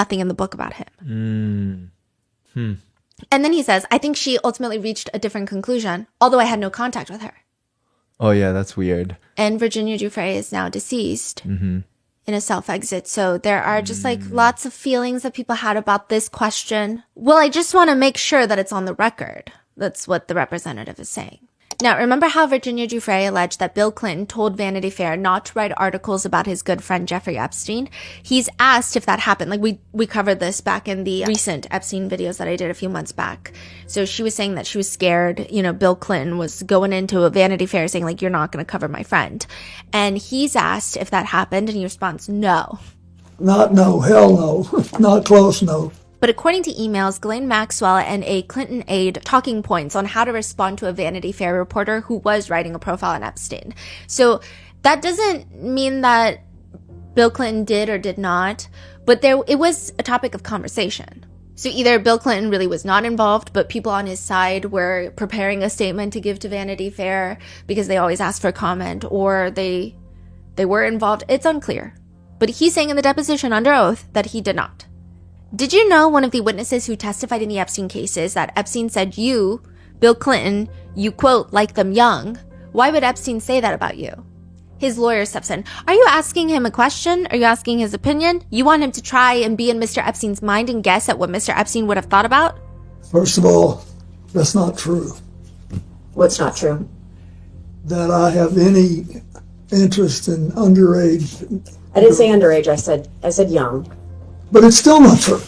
nothing in the book about him. And then he says, I think she ultimately reached a different conclusion, although I had no contact with her. Oh, yeah, that's weird. And Virginia Du Fray is now deceased in a self-exit. So there are just like lots of feelings that people had about this question. Well, I just want to make sure that it's on the record. That's what the representative is saying. Now, remember how Virginia Du Fray alleged that Bill Clinton told Vanity Fair not to write articles about his good friend Jeffrey Epstein? He's asked if that happened. Like we covered this back in the recent Epstein videos that I did a few months back. So she was saying that she was scared, Bill Clinton was going into a Vanity Fair saying like, you're not going to cover my friend. And he's asked if that happened and he responds, no. Not no, hell no, not close no. But according to emails, Ghislaine Maxwell and a Clinton aide talking points on how to respond to a Vanity Fair reporter who was writing a profile on Epstein. So that doesn't mean that Bill Clinton did or did not, but it was a topic of conversation. So either Bill Clinton really was not involved, but people on his side were preparing a statement to give to Vanity Fair because they always ask for comment, or they were involved. It's unclear. But he's saying in the deposition under oath that he did not. Did you know one of the witnesses who testified in the Epstein cases that Epstein said you, Bill Clinton, you quote, like them young? Why would Epstein say that about you? His lawyer steps in. Are you asking him a question? Are you asking his opinion? You want him to try and be in Mr. Epstein's mind and guess at what Mr. Epstein would have thought about? First of all, that's not true. What's not true? That I have any interest in underage. I didn't say underage, I said young. But it's still not true.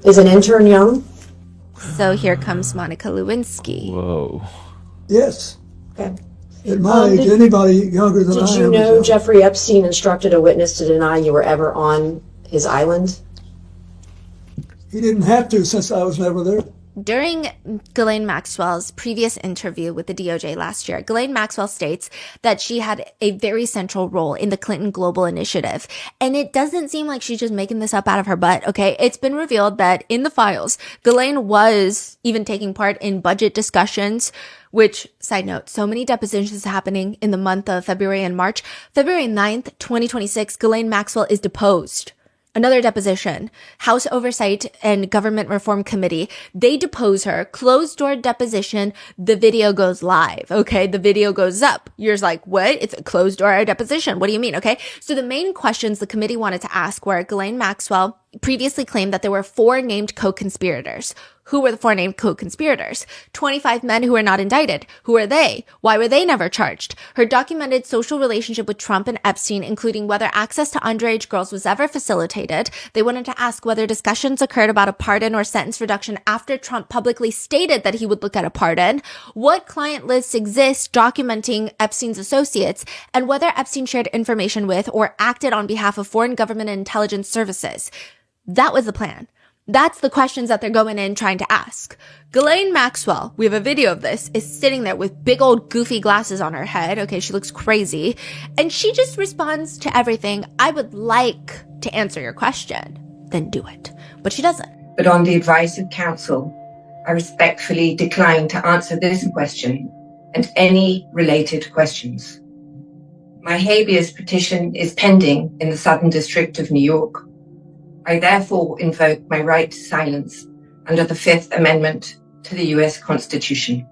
Is an intern young? So here comes Monica Lewinsky. Whoa. Yes. Okay. At my age, anybody younger than I am. Did you know Jeffrey Epstein instructed a witness to deny you were ever on his island? He didn't have to, since I was never there. During Ghislaine Maxwell's previous interview with the DOJ last year, Ghislaine Maxwell states that she had a very central role in the Clinton Global Initiative. And it doesn't seem like she's just making this up out of her butt, okay? It's been revealed that in the files, Ghislaine was even taking part in budget discussions, which, side note, so many depositions happening in the month of February and March. February 9th, 2026, Ghislaine Maxwell is deposed. Another deposition, House Oversight and Government Reform Committee. They depose her, closed door deposition. The video goes live. Okay. The video goes up. You're like, what? It's a closed door deposition. What do you mean? Okay. So the main questions the committee wanted to ask were Ghislaine Maxwell previously claimed that there were 4 named co-conspirators. Who were the 4 named co-conspirators? 25 men who were not indicted. Who are they? Why were they never charged? Her documented social relationship with Trump and Epstein, including whether access to underage girls was ever facilitated. They wanted to ask whether discussions occurred about a pardon or sentence reduction after Trump publicly stated that he would look at a pardon. What client lists exist documenting Epstein's associates, and whether Epstein shared information with or acted on behalf of foreign government and intelligence services. That was the plan. That's the questions that they're going in trying to ask. Ghislaine Maxwell, we have a video of this, is sitting there with big old goofy glasses on her head. Okay, she looks crazy. And she just responds to everything. I would like to answer your question. Then do it. But she doesn't. But on the advice of counsel, I respectfully decline to answer this question and any related questions. My habeas petition is pending in the Southern District of New York. I therefore invoke my right to silence under the 5th Amendment to the U.S. Constitution.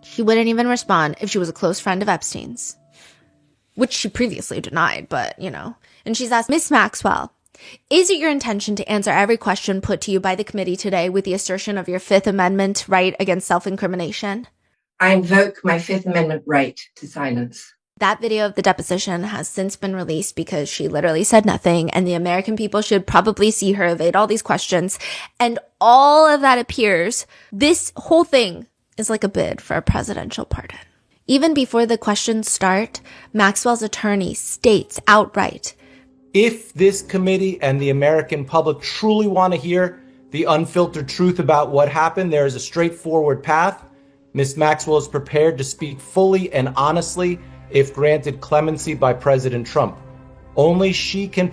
She wouldn't even respond if she was a close friend of Epstein's, which she previously denied, but, And she's asked, Miss Maxwell, is it your intention to answer every question put to you by the committee today with the assertion of your 5th Amendment right against self-incrimination? I invoke my 5th Amendment right to silence. That video of the deposition has since been released because she literally said nothing, and the American people should probably see her evade all these questions. And all of that appears, this whole thing is like a bid for a presidential pardon. Even before the questions start, Maxwell's attorney states outright, if this committee and the American public truly want to hear the unfiltered truth about what happened, there is a straightforward path. Ms. Maxwell is prepared to speak fully and honestly if granted clemency by President Trump. Only she can